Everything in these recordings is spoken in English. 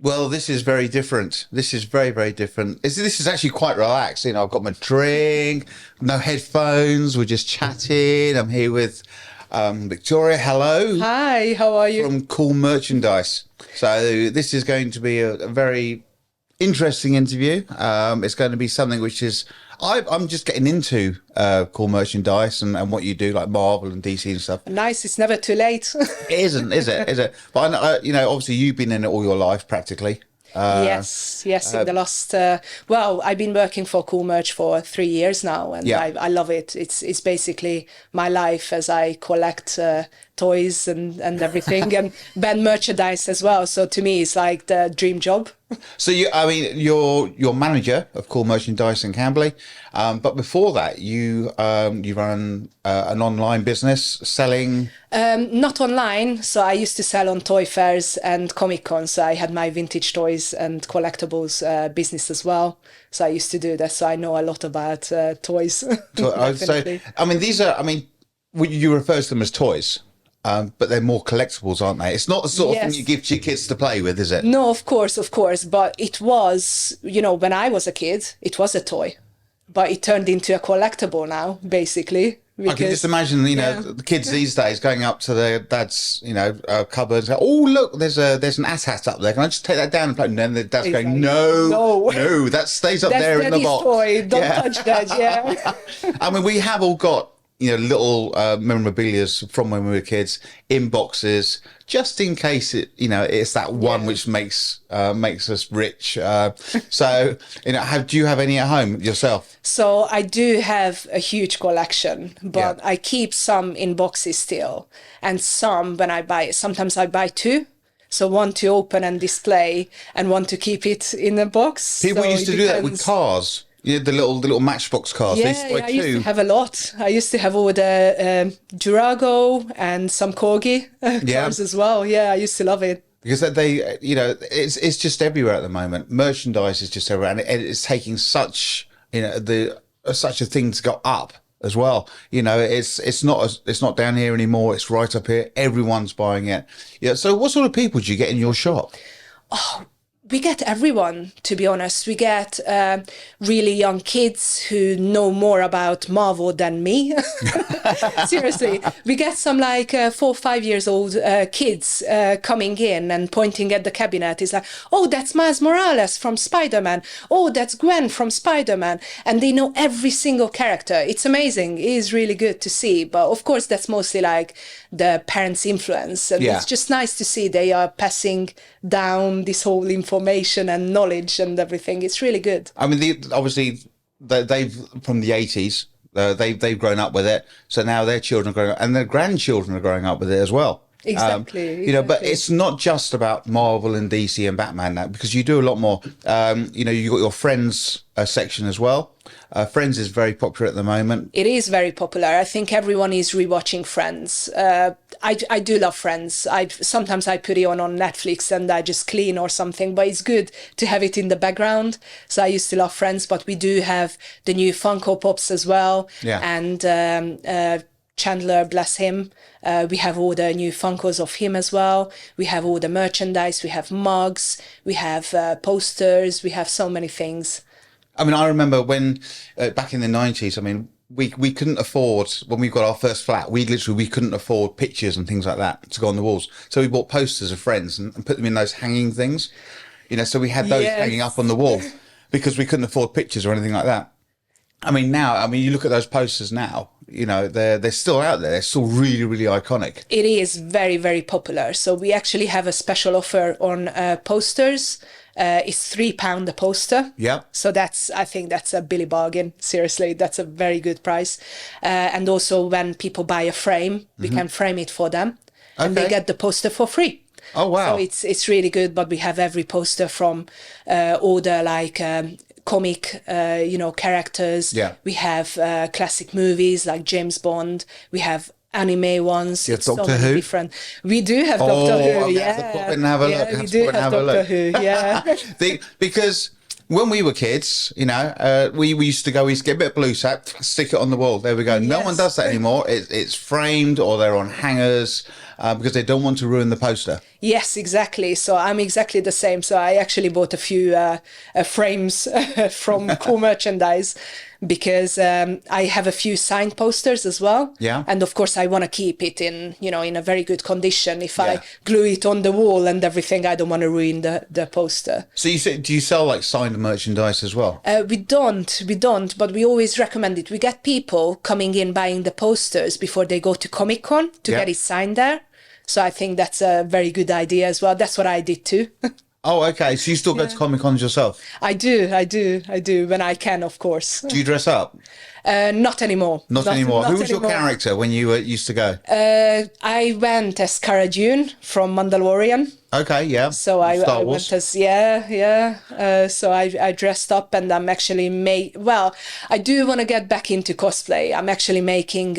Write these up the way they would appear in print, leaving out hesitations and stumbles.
Well, this is very different. This is very, very different. This is actually quite relaxed. I've got my drink, no headphones. We're just chatting. I'm here with Victoria. Hello. Hi, how are you? From Cool Merchandise. So this is going to be a very interesting interview. It's going to be something which is I'm just getting into Cool Merchandise and what you do, like Marvel and DC and stuff. Nice, it's never too late. It isn't, is it? Is it? But obviously you've been in it all your life practically. Yes, in the last, I've been working for Cool Merch for 3 years now, and Yeah. I love it. It's basically my life as I collect toys and everything, and band merchandise as well. So to me, it's like the dream job. So you're manager of Cool Merchandise in Camberley, but before that you run an online business selling. Not online, so I used to sell on toy fairs and Comic Cons. So I had my vintage toys and collectibles business as well. So I used to do that, so I know a lot about toys. Definitely. You refer to them as toys. But they're more collectibles, aren't they? It's not the sort of thing you give to your kids to play with, is it? No, of course. But it was, when I was a kid, it was a toy. But it turned into a collectible now, basically. I can just imagine, the kids these days going up to their dad's, cupboard and go, "Oh, look, there's an AT-AT up there. Can I just take that down and play?" And then the dad's going, "No, that stays up there in the box. Toy. Don't touch that." Yeah. I mean, we have all got little memorabilia from when we were kids in boxes, just in case it's that one which makes us rich. So, do you have any at home yourself? So I do have a huge collection, but I keep some in boxes still, and some when I buy. Sometimes I buy two. So one to open and display, and one to keep it in a box. People used to do that with cars. The little Matchbox cars. Yeah, I used to have a lot. I used to have all the Durago and some Corgi cars as well. Yeah, I used to love it. Because it's just everywhere at the moment. Merchandise is just everywhere, and it's taking such such a thing to go up as well. It's not down here anymore. It's right up here. Everyone's buying it. Yeah. So what sort of people do you get in your shop? Oh, we get everyone, to be honest. We get really young kids who know more about Marvel than me. Seriously. We get some 4 or 5 years old kids coming in and pointing at the cabinet. It's like, "Oh, that's Miles Morales from Spider-Man. Oh, that's Gwen from Spider-Man." And they know every single character. It's amazing. It is really good to see. But of course, that's mostly the parents' influence. And it's just nice to see they are passing down this whole information and knowledge and everything. It's really good. I mean, they've from the 80s. They've grown up with it, so now their children are growing up, and their grandchildren are growing up with it as well. Exactly. But it's not just about Marvel and DC and Batman now, because you do a lot more. You got your Friends section as well. Friends is very popular at the moment. It is very popular. I think everyone is rewatching Friends. I do love Friends. Sometimes I put it on Netflix and I just clean or something, but it's good to have it in the background. So I used to love Friends, but we do have the new Funko Pops as well. Yeah. And Chandler, bless him. We have all the new Funkos of him as well. We have all the merchandise. We have mugs. We have posters. We have so many things. I mean, I remember when back in the 90s, I mean, we couldn't afford, when we got our first flat, we couldn't afford pictures and things like that to go on the walls. So we bought posters of Friends and put them in those hanging things. So we had those hanging up on the wall because we couldn't afford pictures or anything like that. I mean, you look at those posters now, they're still out there. They're still really, really iconic. It is very, very popular. So we actually have a special offer on posters. It's £3 a poster. Yeah. So I think that's a billy bargain. Seriously, that's a very good price. And also when people buy a frame, we can frame it for them. And they get the poster for free. Oh, wow. So it's really good. But we have every poster from all the comic, characters. Yeah. We have classic movies like James Bond. We have anime ones. Yeah, Doctor Who? Different. We do have Doctor Who. I'm Yeah, to pop in and have a look. we do have Doctor Who. Yeah. Because when we were kids, we used to get a bit of blue sack, stick it on the wall. There we go. No one does that anymore. It's framed or they're on hangers. because they don't want to ruin the poster. Yes, exactly. So I'm exactly the same. So I actually bought a few frames from Cool Merchandise because I have a few signed posters as well. Yeah. And of course I want to keep it in, in a very good condition. If Yeah. I glue it on the wall and everything, I don't want to ruin the poster. So do you sell like signed merchandise as well? We don't, but we always recommend it. We get people coming in buying the posters before they go to Comic-Con to get it signed there. So I think that's a very good idea as well. That's what I did too. Oh, okay. So you still go to Comic-Cons yourself? I do, when I can, of course. Do you dress up? Not anymore. Not anymore. Not Who was your anymore. character when you used to go? I went as Cara Dune from Mandalorian. Okay, yeah. So I Star Wars. went as, so I dressed up and I'm actually I do want to get back into cosplay. I'm actually making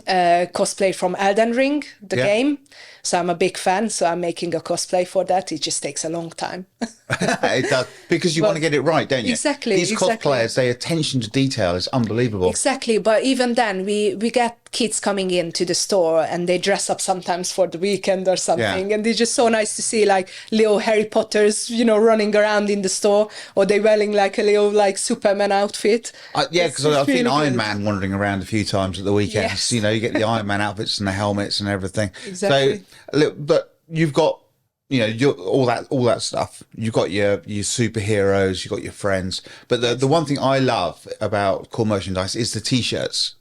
cosplay from Elden Ring, the game. So I'm a big fan, so I'm making a cosplay for that. It just takes a long time. It does, because you want to get it right, don't you? Exactly. These cosplayers, their attention to detail is unbelievable. Exactly, but even then, we get kids coming into the store and they dress up sometimes for the weekend or something, and it's just so nice to see like little Harry Potters, running around in the store, or they wearing like a little like Superman outfit. Because I've seen really Iron good. Man wandering around a few times at the weekends. Yes. You get the Iron Man outfits and the helmets and everything. Exactly. So, look, but you've got all that stuff. You've got your superheroes, you've got your friends. But the one thing I love about Cool Merchandise is the T-shirts.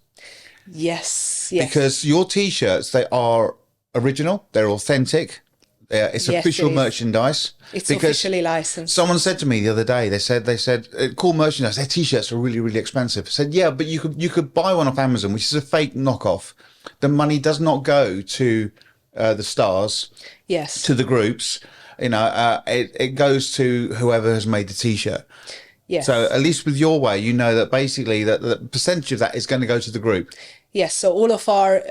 Yes. Because your T-shirts, they are original, they're authentic. It's Yes, official it is. merchandise. It's because officially licensed. Someone said to me the other day, they said, Cool Merchandise, their T-shirts are really, really expensive. I said, yeah, but you could buy one off Amazon, which is a fake knockoff. The money does not go to the stars, Yes. to the groups. It goes to whoever has made the T-shirt. Yes. So at least with your way, that basically that the percentage of that is going to go to the group. Yes, so all of our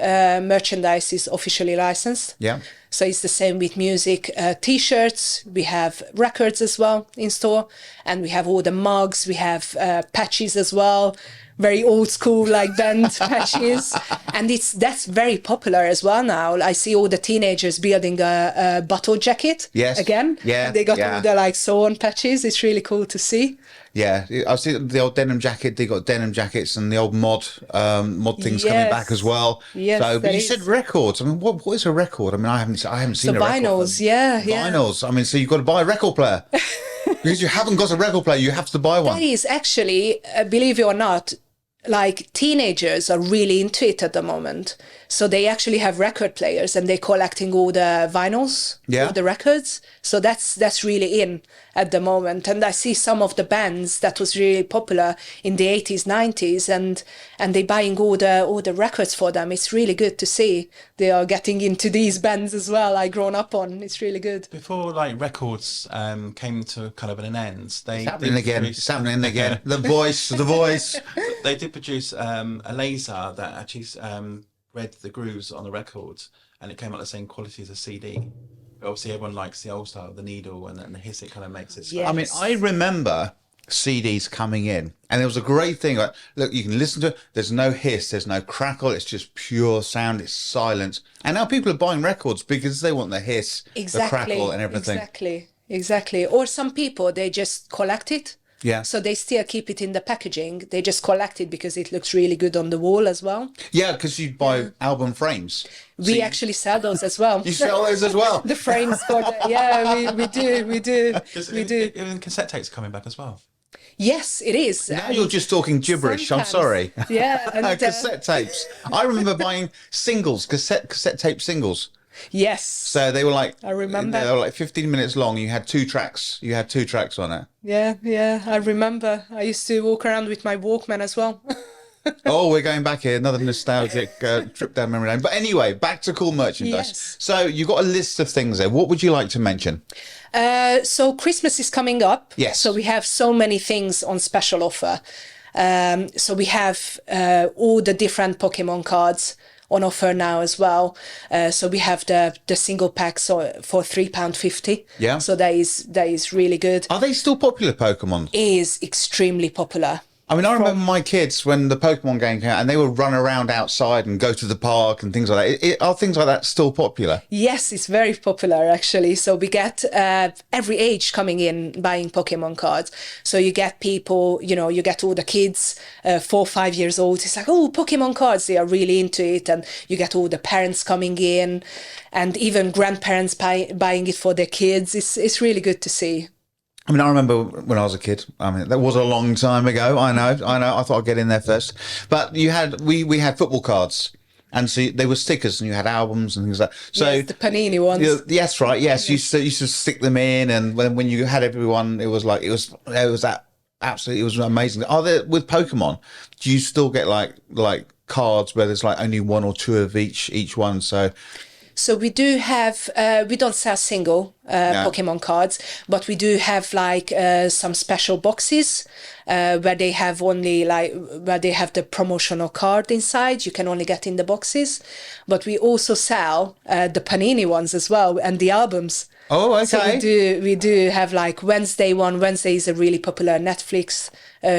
merchandise is officially licensed. Yeah. So it's the same with music, T-shirts. We have records as well in store, and we have all the mugs. We have patches as well, very old school like band patches, and that's very popular as well now. I see all the teenagers building a bottle jacket. Yes. Again. Yeah. And they got yeah. all the like sewn patches. It's really cool to see. Yeah, I see the old denim jacket. They got denim jackets and the old mod things coming back as well. Yes, So, but there you is. said records. I mean, what is a record? I mean, I haven't seen So a record. vinyls, yeah. Vinyls. I mean, so you've got to buy a record player because you haven't got a record player. You have to buy one. That is actually, believe it or not, like teenagers are really into it at the moment. So they actually have record players and they're collecting all the vinyls, all the records. So that's really in at the moment. And I see some of the bands that was really popular in the 80s, 90s, and they're buying all the records for them. It's really good to see they are getting into these bands as well. I grown up on. It's really good. Before like records came to kind of an end, It's happening again. It's happening again. The voice. They did produce a laser that actually read the grooves on the records, and it came out the same quality as a CD. But obviously, everyone likes the old style, the needle, and the hiss. It kind of makes it. Yeah. I mean, I remember CDs coming in, and there was a great thing. Like, look, you can listen to it. There's no hiss. There's no crackle. It's just pure sound. It's silence. And now people are buying records because they want the hiss, the crackle, and everything. Exactly. Or some people, they just collect it. Yeah. So they still keep it in the packaging. They just collect it because it looks really good on the wall as well. Yeah, because you buy album frames. We actually sell those as well. You sell those as well. The frames for the, we do. Even cassette tapes coming back as well. Yes, it is. Now you're just talking gibberish. I'm Sometimes. sorry. Yeah. And, Cassette tapes. I remember buying singles, cassette tape singles. yes. So they were like, I remember. They were like 15 minutes long. You had 2 tracks. You had 2 tracks on it. Yeah. I remember. I used to walk around with my Walkman as well. Oh, we're going back here. Another nostalgic trip down memory lane. But anyway, back to Cool Merchandise. Yes. So you've got a list of things there. What would you like to mention? So Christmas is coming up. Yes. So we have so many things on special offer. So we have all the different Pokemon cards on offer now as well. So we have the single packs for £3.50. Yeah. So that is really good. Are they still popular Pokemon? Is extremely popular. I mean, I remember my kids when the Pokemon game came out, and they would run around outside and go to the park and things like that. Are things like that still popular? Yes, it's very popular actually. So we get every age coming in buying Pokemon cards. So you get people, you get all the kids, 4 or 5 years old. It's like, oh, Pokemon cards. They are really into it. And you get all the parents coming in and even grandparents buying it for their kids. It's really good to see. I mean, I remember when I was a kid. I mean, that was a long time ago. I know. I thought I'd get in there first. But we had football cards, and so they were stickers, and you had albums and things like that. So yes, the Panini ones. Yes, right. Yes, you used to stick them in, and when you had everyone, it was that absolutely, it was amazing. Are there with Pokemon? Do you still get like cards where there's like only one or two of each one? So we do have, we don't sell single Pokemon cards, but we do have some special boxes where they have the promotional card inside. You can only get in the boxes, but we also sell the Panini ones as well and the albums. Oh, okay. So we do have like Wednesday one. Wednesday is a really popular Netflix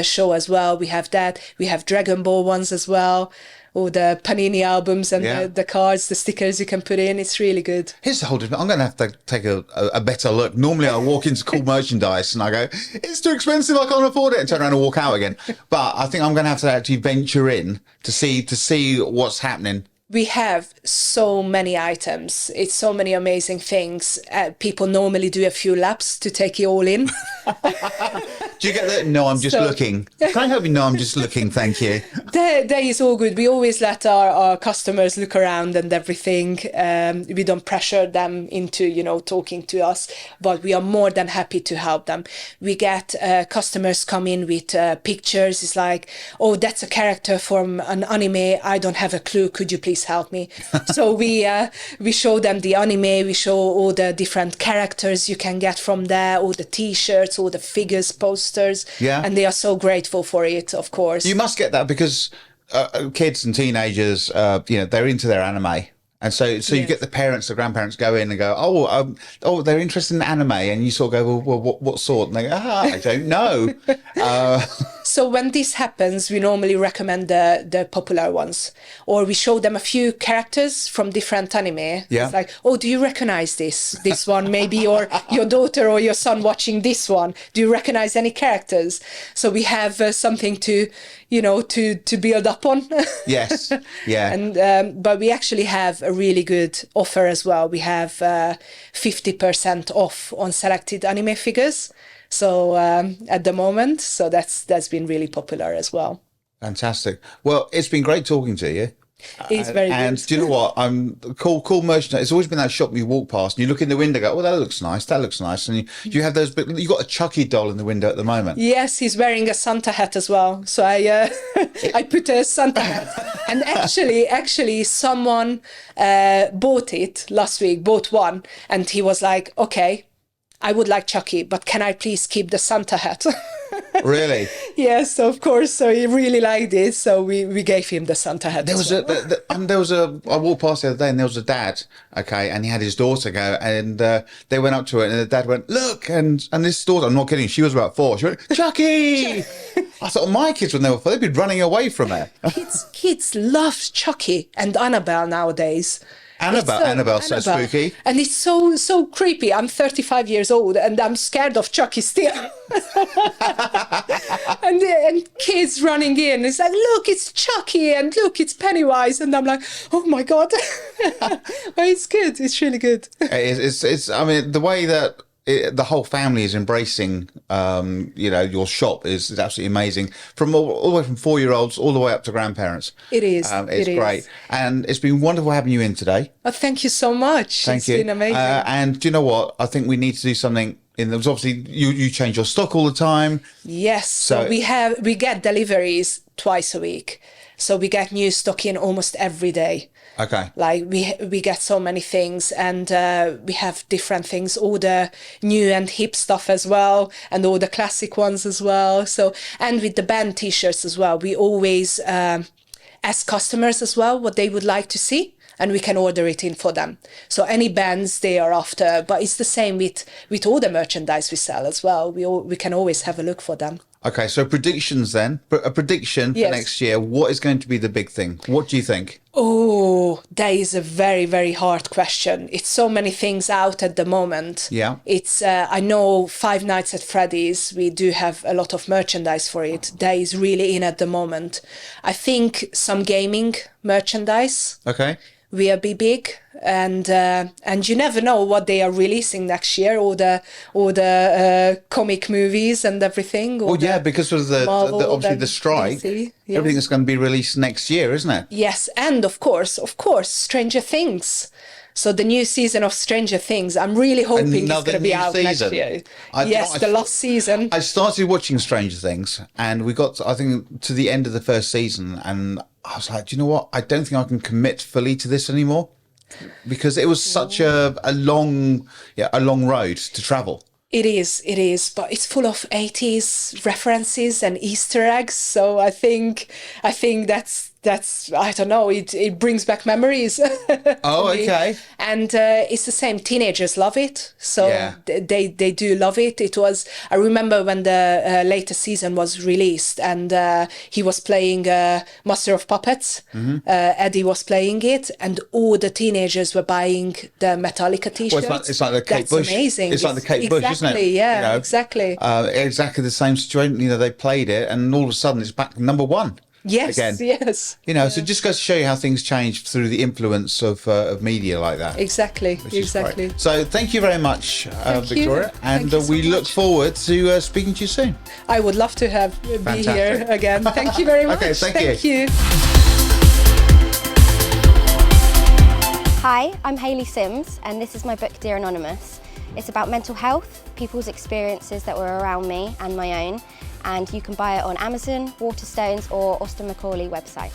show as well. We have that. We have Dragon Ball ones as well. Or the Panini albums and the cards, the stickers you can put in. It's really good. Here's the whole difference. I'm going to have to take a better look. Normally I walk into cool merchandise and I go, it's too expensive, I can't afford it, and turn around and walk out again. But I think I'm going to have to actually venture in to see what's happening. We have so many items. It's so many amazing things. People normally do a few laps to take it all in. Do you get that? No, I'm just looking. Can I help you? No, I'm just looking. Thank you. That is all good. We always let our customers look around and everything. We don't pressure them into, talking to us, but we are more than happy to help them. We get customers come in with pictures. It's like, oh, that's a character from an anime. I don't have a clue. Could you please help me? So we show them the anime. We show all the different characters you can get from there, all the T-shirts, all the figures, posters, and they are so grateful for it. Of course, you must get that because kids and teenagers, they're into their anime. And so you get the parents, the grandparents go in and go, oh, they're interested in anime, and you sort of go, well, what sort? And they go, I don't know. So when this happens, we normally recommend the popular ones, or we show them a few characters from different anime. Yeah. It's like, oh, do you recognize this one maybe, or your daughter or your son watching this one? Do you recognize any characters? So we have something to build up on. Yes. Yeah. And but we actually have a really good offer as well. We have 50% off on selected anime figures. So at the moment, so that's been really popular as well. Fantastic. Well, it's been great talking to you. It's very good. And do you know what? Cool merchandise. It's always been that shop you walk past and you look in the window, go, oh, that looks nice. And you have those. But you got a Chucky doll in the window at the moment. Yes, he's wearing a Santa hat as well. So I put a Santa hat. And actually, someone bought it last week. Bought one, and he was like, okay, I would like Chucky, but can I please keep the Santa hat? Really? Yes, of course. So he really liked it. So we gave him the Santa hat. I walked past the other day and there was a dad, okay, and he had his daughter go, and they went up to it and the dad went, look, and this daughter, I'm not kidding, she was about 4. She went, Chucky! I thought my kids when they were 4, they'd be running away from her. Kids love Chucky and Annabelle nowadays. Annabelle's so spooky. And it's so creepy. I'm 35 years old and I'm scared of Chucky still. and kids running in. It's like, look, it's Chucky, and look, it's Pennywise. And I'm like, oh my God. But it's good. It's really good. It's I mean, the way that the whole family is embracing, your shop is absolutely amazing. From all the way from 4-year-olds all the way up to grandparents. It is. It's great. And it's been wonderful having you in today. Oh, thank you so much. It's been amazing. And do you know what? I think we need to do something. Obviously, you change your stock all the time. Yes. So we get deliveries twice a week. So we get new stock in almost every day. Okay. Like we get so many things, and we have different things, all the new and hip stuff as well, and all the classic ones as well. So, and with the band T-shirts as well, we always ask customers as well what they would like to see, and we can order it in for them. So any bands they are after, but it's the same with all the merchandise we sell as well. We can always have a look for them. Okay, so predictions then. A prediction for Yes. next year. What is going to be the big thing? What do you think? Oh, that is a very, very hard question. It's so many things out at the moment. Yeah. It's, I know Five Nights at Freddy's, we do have a lot of merchandise for it. That is really in at the moment. I think some gaming merchandise Okay. will be big, and you never know what they are releasing next year, or the comic movies and everything. Or Well, yeah, because of Marvel obviously and the strike, DC, yeah. everything's going to be released next year, isn't it? Yes, and of course, Stranger Things. So the new season of Stranger Things, I'm really hoping it's Another going to be new out next season? year. I- Yes, I- the last season. I started watching Stranger Things, and we got, I think, to the end of the first season, and I was like, do you know what? I don't think I can commit fully to this anymore, because it was such a long road to travel. It is, but it's full of 80s references and Easter eggs. So I think that's I don't know. It brings back memories. Oh, to me. okay. And it's the same. Teenagers love it, so Yeah. they do love it. It was. I remember when the latest season was released, and he was playing Master of Puppets. Mm-hmm. Eddie was playing it, and all the teenagers were buying the Metallica T-shirts. Well, it's like the Kate That's Bush. amazing. It's like the Kate Bush, isn't it? Exactly. Yeah. You know, exactly. Exactly the same situation. You know, they played it, and all of a sudden it's back number one. Yes. Again. Yes. You know, so it just goes to show you how things change through the influence of media like that. Exactly. Which is Exactly. great. So thank you very much, Thank you. Victoria, and Thank you so we look much. forward to speaking to you soon. I would love to be Fantastic. here again. Thank you very much. Okay, thank you. Hi, I'm Hayley Sims, and this is my book Dear Anonymous. It's about mental health, people's experiences that were around me and my own, and you can buy it on Amazon, Waterstones or Austin Macaulay website.